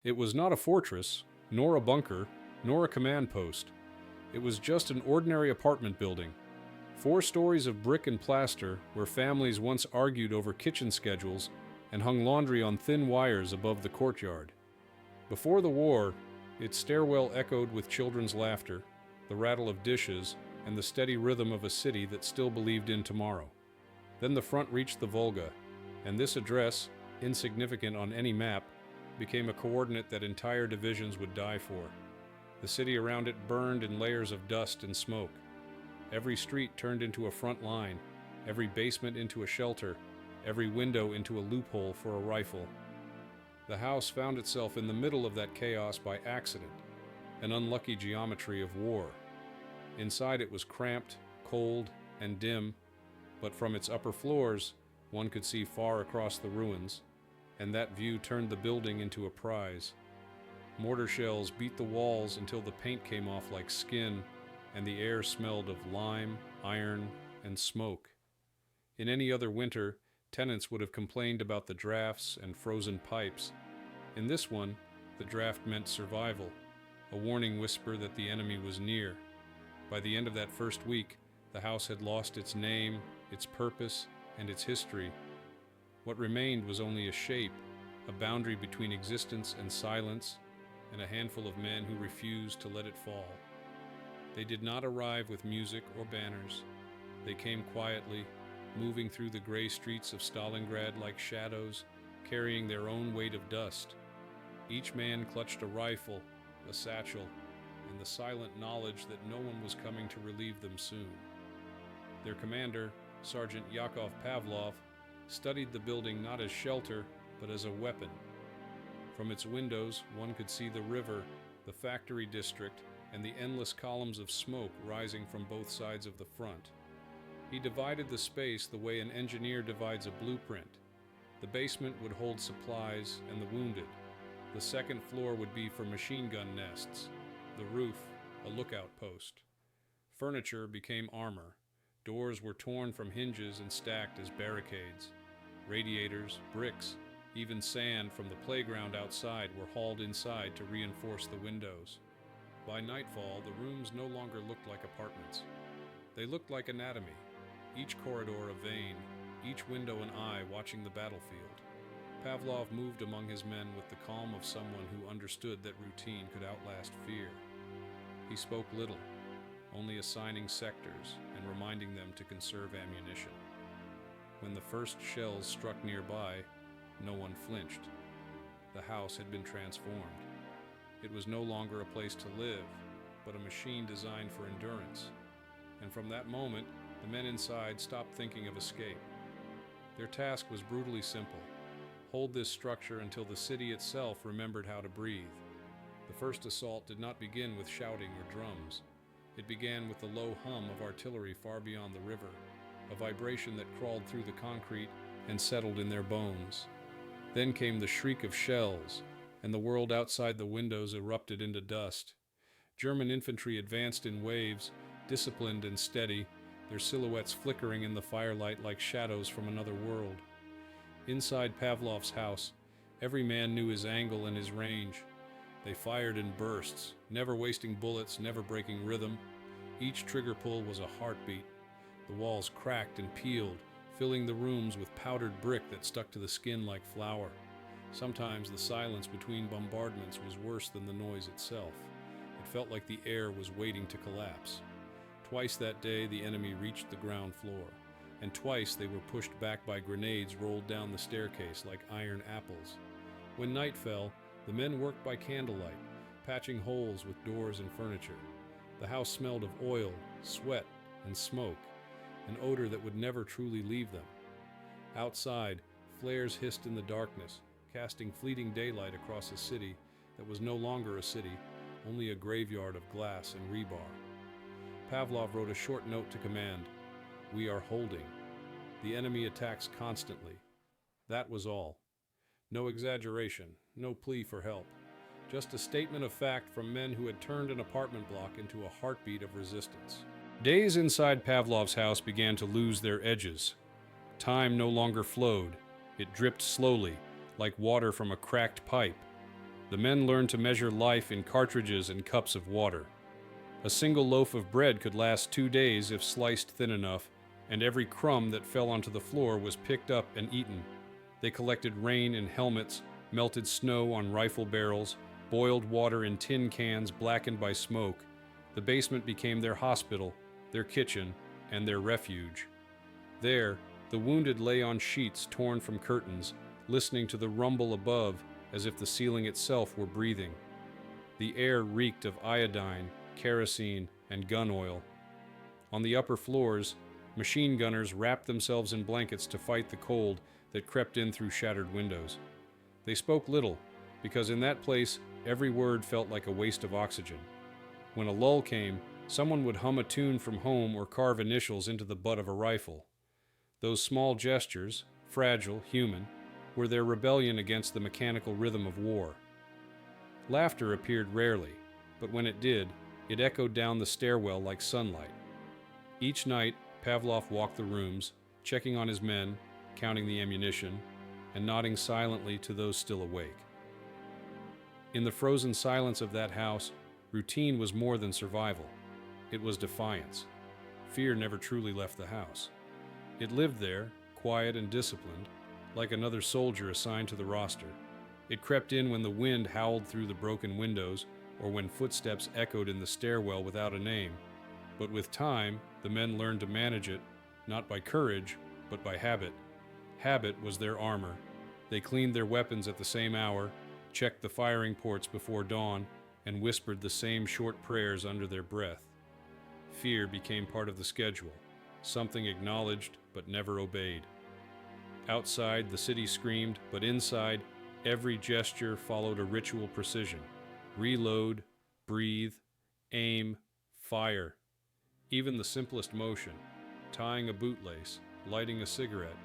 It was not a fortress, nor a bunker, nor a command post. It was just an ordinary apartment building. 4 stories of brick and plaster where families once argued over kitchen schedules and hung laundry on thin wires above the courtyard. Before the war, its stairwell echoed with children's laughter, the rattle of dishes, and the steady rhythm of a city that still believed in tomorrow. Then the front reached the Volga, and this address, insignificant on any map, became a coordinate that entire divisions would die for. The city around it burned in layers of dust and smoke. Every street turned into a front line, every basement into a shelter, every window into a loophole for a rifle. The house found itself in the middle of that chaos by accident, an unlucky geometry of war. Inside it was cramped, cold, and dim, but from its upper floors, one could see far across the ruins, and that view turned the building into a prize. Mortar shells beat the walls until the paint came off like skin, and the air smelled of lime, iron, and smoke. In any other winter, tenants would have complained about the drafts and frozen pipes. In this one, the draft meant survival, a warning whisper that the enemy was near. By the end of that first week, the house had lost its name, its purpose, and its history. What remained was only a shape, a boundary between existence and silence, and a handful of men who refused to let it fall. They did not arrive with music or banners. They came quietly, moving through the gray streets of Stalingrad like shadows, carrying their own weight of dust. Each man clutched a rifle, a satchel, and the silent knowledge that no one was coming to relieve them soon. Their commander, Sergeant Yakov Pavlov, studied the building not as shelter, but as a weapon. From its windows, one could see the river, the factory district, and the endless columns of smoke rising from both sides of the front. He divided the space the way an engineer divides a blueprint. The basement would hold supplies and the wounded. The second floor would be for machine gun nests. The roof, a lookout post. Furniture became armor. Doors were torn from hinges and stacked as barricades. Radiators, bricks, even sand from the playground outside were hauled inside to reinforce the windows. By nightfall, the rooms no longer looked like apartments. They looked like anatomy, each corridor a vein, each window an eye watching the battlefield. Pavlov moved among his men with the calm of someone who understood that routine could outlast fear. He spoke little, only assigning sectors and reminding them to conserve ammunition. When the first shells struck nearby, no one flinched. The house had been transformed. It was no longer a place to live, but a machine designed for endurance. And from that moment, the men inside stopped thinking of escape. Their task was brutally simple: hold this structure until the city itself remembered how to breathe. The first assault did not begin with shouting or drums. It began with the low hum of artillery far beyond the river, a vibration that crawled through the concrete and settled in their bones. Then came the shriek of shells, and the world outside the windows erupted into dust. German infantry advanced in waves, disciplined and steady, their silhouettes flickering in the firelight like shadows from another world. Inside Pavlov's house, every man knew his angle and his range. They fired in bursts, never wasting bullets, never breaking rhythm. Each trigger pull was a heartbeat. The walls cracked and peeled, filling the rooms with powdered brick that stuck to the skin like flour. Sometimes the silence between bombardments was worse than the noise itself. It felt like the air was waiting to collapse. Twice that day the enemy reached the ground floor, and twice they were pushed back by grenades rolled down the staircase like iron apples. When night fell, the men worked by candlelight, patching holes with doors and furniture. The house smelled of oil, sweat, and smoke, an odor that would never truly leave them. Outside, flares hissed in the darkness, casting fleeting daylight across a city that was no longer a city, only a graveyard of glass and rebar. Pavlov wrote a short note to command: "We are holding. The enemy attacks constantly." That was all. No exaggeration, no plea for help. Just a statement of fact from men who had turned an apartment block into a heartbeat of resistance. Days inside Pavlov's house began to lose their edges. Time no longer flowed. It dripped slowly, like water from a cracked pipe. The men learned to measure life in cartridges and cups of water. A single loaf of bread could last 2 days if sliced thin enough, and every crumb that fell onto the floor was picked up and eaten. They collected rain in helmets, melted snow on rifle barrels, boiled water in tin cans blackened by smoke. The basement became their hospital, their kitchen, and their refuge. There, the wounded lay on sheets torn from curtains, listening to the rumble above as if the ceiling itself were breathing. The air reeked of iodine, kerosene, and gun oil. On the upper floors, machine gunners wrapped themselves in blankets to fight the cold that crept in through shattered windows. They spoke little, because in that place, every word felt like a waste of oxygen. When a lull came, someone would hum a tune from home or carve initials into the butt of a rifle. Those small gestures, fragile, human, were their rebellion against the mechanical rhythm of war. Laughter appeared rarely, but when it did, it echoed down the stairwell like sunlight. Each night, Pavlov walked the rooms, checking on his men, counting the ammunition, and nodding silently to those still awake. In the frozen silence of that house, routine was more than survival. It was defiance. Fear never truly left the house. It lived there, quiet and disciplined, like another soldier assigned to the roster. It crept in when the wind howled through the broken windows, or when footsteps echoed in the stairwell without a name. But with time, the men learned to manage it, not by courage, but by habit. Habit was their armor. They cleaned their weapons at the same hour, checked the firing ports before dawn, and whispered the same short prayers under their breath. Fear became part of the schedule, something acknowledged but never obeyed. Outside, the city screamed, but inside, every gesture followed a ritual precision. Reload, breathe, aim, fire. Even the simplest motion, tying a bootlace, lighting a cigarette,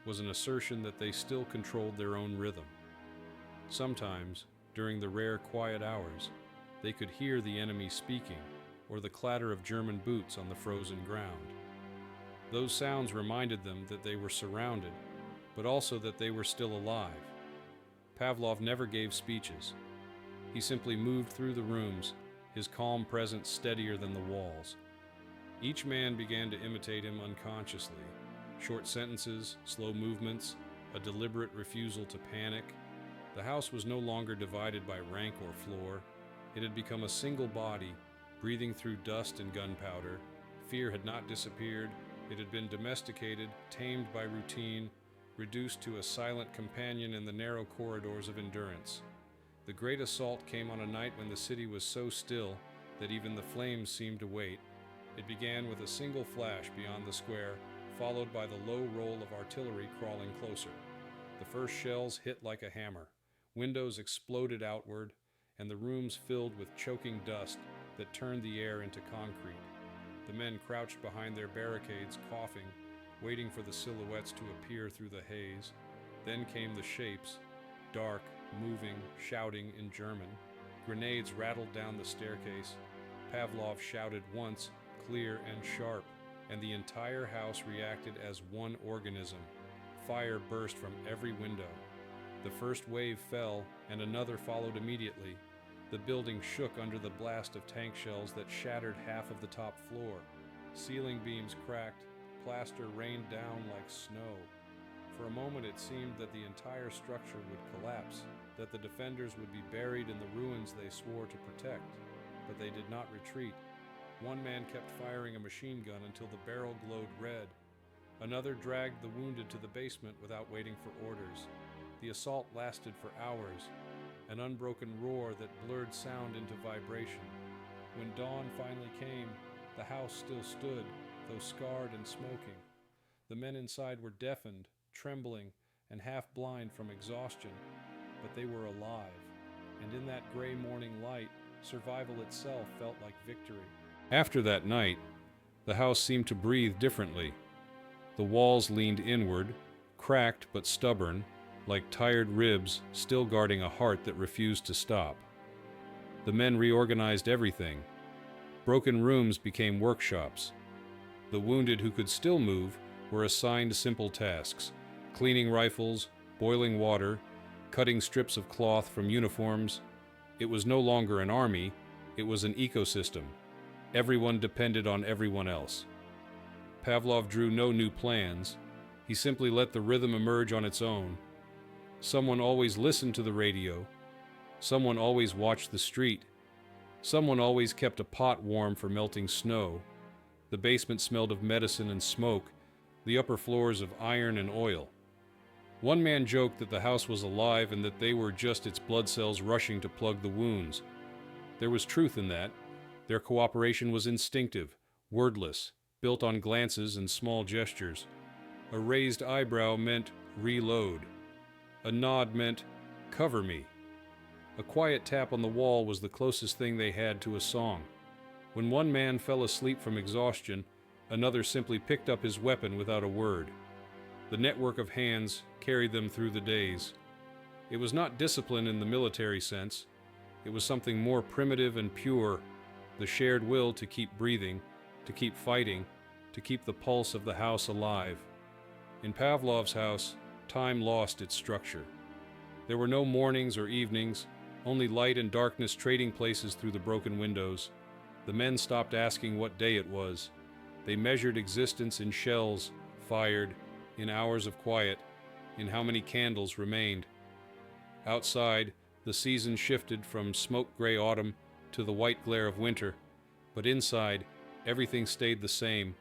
was an assertion that they still controlled their own rhythm. Sometimes, during the rare quiet hours, they could hear the enemy speaking, or the clatter of German boots on the frozen ground. Those sounds reminded them that they were surrounded, but also that they were still alive. Pavlov never gave speeches. He simply moved through the rooms, his calm presence steadier than the walls. Each man began to imitate him unconsciously. Short sentences, slow movements, a deliberate refusal to panic. The house was no longer divided by rank or floor. It had become a single body, breathing through dust and gunpowder. Fear had not disappeared. It had been domesticated, tamed by routine, reduced to a silent companion in the narrow corridors of endurance. The great assault came on a night when the city was so still that even the flames seemed to wait. It began with a single flash beyond the square, followed by the low roll of artillery crawling closer. The first shells hit like a hammer. Windows exploded outward, and the rooms filled with choking dust that turned the air into concrete. The men crouched behind their barricades, coughing, waiting for the silhouettes to appear through the haze. Then came the shapes, dark, moving, shouting in German. Grenades rattled down the staircase. Pavlov shouted once, clear and sharp, and the entire house reacted as one organism. Fire burst from every window. The first wave fell, and another followed immediately. The building shook under the blast of tank shells that shattered half of the top floor. Ceiling beams cracked, plaster rained down like snow. For a moment it seemed that the entire structure would collapse, that the defenders would be buried in the ruins they swore to protect. But they did not retreat. One man kept firing a machine gun until the barrel glowed red. Another dragged the wounded to the basement without waiting for orders. The assault lasted for hours, an unbroken roar that blurred sound into vibration. When dawn finally came, the house still stood, though scarred and smoking. The men inside were deafened, trembling, and half blind from exhaustion, but they were alive, and in that gray morning light, survival itself felt like victory. After that night, the house seemed to breathe differently. The walls leaned inward, cracked but stubborn, like tired ribs still guarding a heart that refused to stop. The men reorganized everything. Broken rooms became workshops. The wounded who could still move were assigned simple tasks: cleaning rifles, boiling water, cutting strips of cloth from uniforms, It was no longer an army, it was an ecosystem. Everyone depended on everyone else. Pavlov drew no new plans. He simply let the rhythm emerge on its own. Someone always listened to the radio. Someone always watched the street. Someone always kept a pot warm for melting snow. The basement smelled of medicine and smoke, the upper floors of iron and oil. One man joked that the house was alive and that they were just its blood cells rushing to plug the wounds. There was truth in that. Their cooperation was instinctive, wordless, built on glances and small gestures. A raised eyebrow meant reload. A nod meant cover me. A quiet tap on the wall was the closest thing they had to a song. When one man fell asleep from exhaustion, another simply picked up his weapon without a word. The network of hands carried them through the days. It was not discipline in the military sense. It was something more primitive and pure, the shared will to keep breathing, to keep fighting, to keep the pulse of the house alive. In Pavlov's house, time lost its structure. There were no mornings or evenings, only light and darkness trading places through the broken windows. The men stopped asking what day it was. They measured existence in shells fired, in hours of quiet, in how many candles remained. Outside, the season shifted from smoke-gray autumn to the white glare of winter, but inside, everything stayed the same,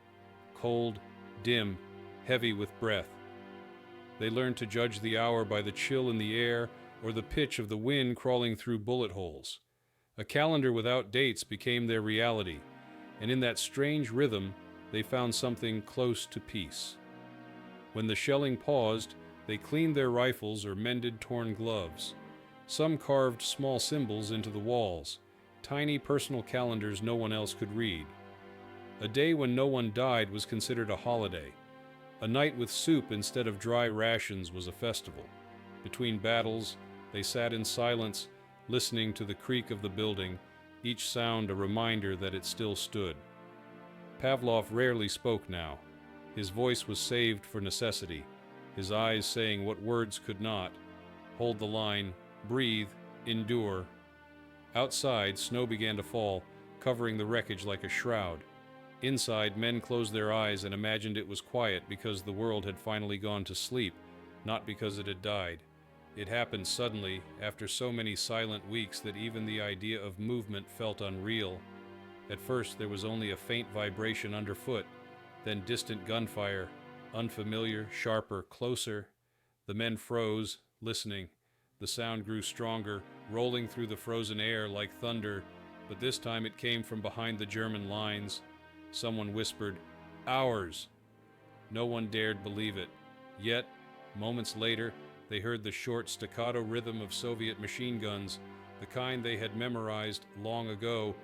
cold, dim, heavy with breath. They learned to judge the hour by the chill in the air or the pitch of the wind crawling through bullet holes. A calendar without dates became their reality, and in that strange rhythm, they found something close to peace. When the shelling paused, they cleaned their rifles or mended torn gloves. Some carved small symbols into the walls, tiny personal calendars no one else could read. A day when no one died was considered a holiday. A night with soup instead of dry rations was a festival. Between battles, they sat in silence, listening to the creak of the building, each sound a reminder that it still stood. Pavlov rarely spoke now. His voice was saved for necessity, his eyes saying what words could not. Hold the line, breathe, endure. Outside, snow began to fall, covering the wreckage like a shroud. Inside, men closed their eyes and imagined it was quiet because the world had finally gone to sleep, not because it had died. It happened suddenly, after so many silent weeks that even the idea of movement felt unreal. At first, there was only a faint vibration underfoot, then distant gunfire, unfamiliar, sharper, closer. The men froze, listening. The sound grew stronger, rolling through the frozen air like thunder, but this time it came from behind the German lines. Someone whispered, "Ours!" No one dared believe it. Yet, moments later, they heard the short staccato rhythm of Soviet machine guns, the kind they had memorized long ago.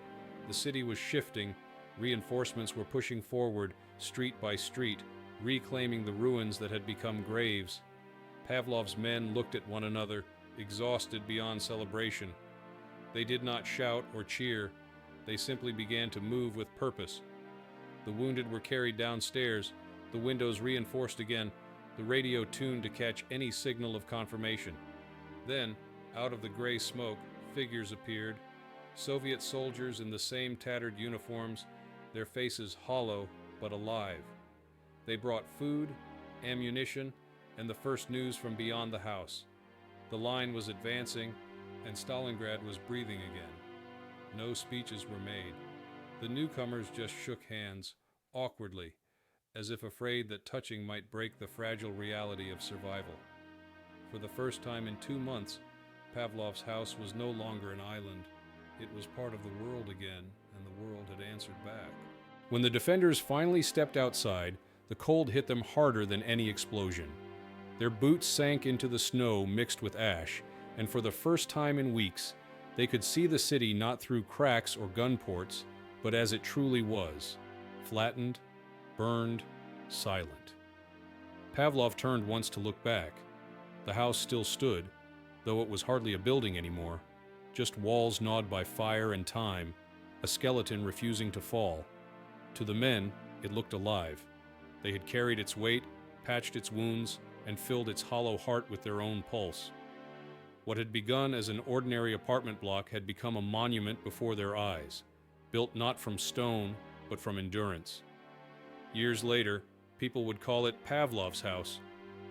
The city was shifting, reinforcements were pushing forward, street by street, reclaiming the ruins that had become graves. Pavlov's men looked at one another, exhausted beyond celebration. They did not shout or cheer, they simply began to move with purpose. The wounded were carried downstairs, the windows reinforced again, the radio tuned to catch any signal of confirmation. Then, out of the gray smoke, figures appeared, Soviet soldiers in the same tattered uniforms, their faces hollow but alive. They brought food, ammunition, and the first news from beyond the house. The line was advancing, and Stalingrad was breathing again. No speeches were made. The newcomers just shook hands, awkwardly, as if afraid that touching might break the fragile reality of survival. For the first time in 2 months, Pavlov's house was no longer an island. It was part of the world again, and the world had answered back. When the defenders finally stepped outside, the cold hit them harder than any explosion. Their boots sank into the snow mixed with ash, and for the first time in weeks, they could see the city not through cracks or gun ports, but as it truly was, flattened, burned, silent. Pavlov turned once to look back. The house still stood, though it was hardly a building anymore, just walls gnawed by fire and time, a skeleton refusing to fall. To the men, it looked alive. They had carried its weight, patched its wounds, and filled its hollow heart with their own pulse. What had begun as an ordinary apartment block had become a monument before their eyes, built not from stone, but from endurance. Years later, people would call it Pavlov's house,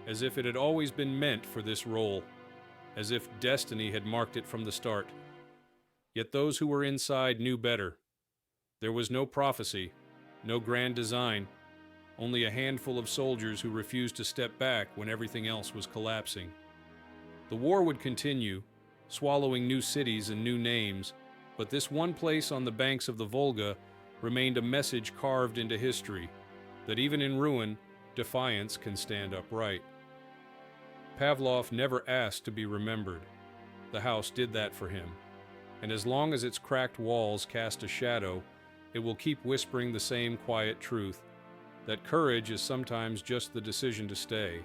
as if it had always been meant for this role, as if destiny had marked it from the start. Yet those who were inside knew better. There was no prophecy, no grand design, only a handful of soldiers who refused to step back when everything else was collapsing. The war would continue, swallowing new cities and new names, but this one place on the banks of the Volga remained a message carved into history, that even in ruin, defiance can stand upright. Pavlov never asked to be remembered. The house did that for him, and as long as its cracked walls cast a shadow, it will keep whispering the same quiet truth, that courage is sometimes just the decision to stay,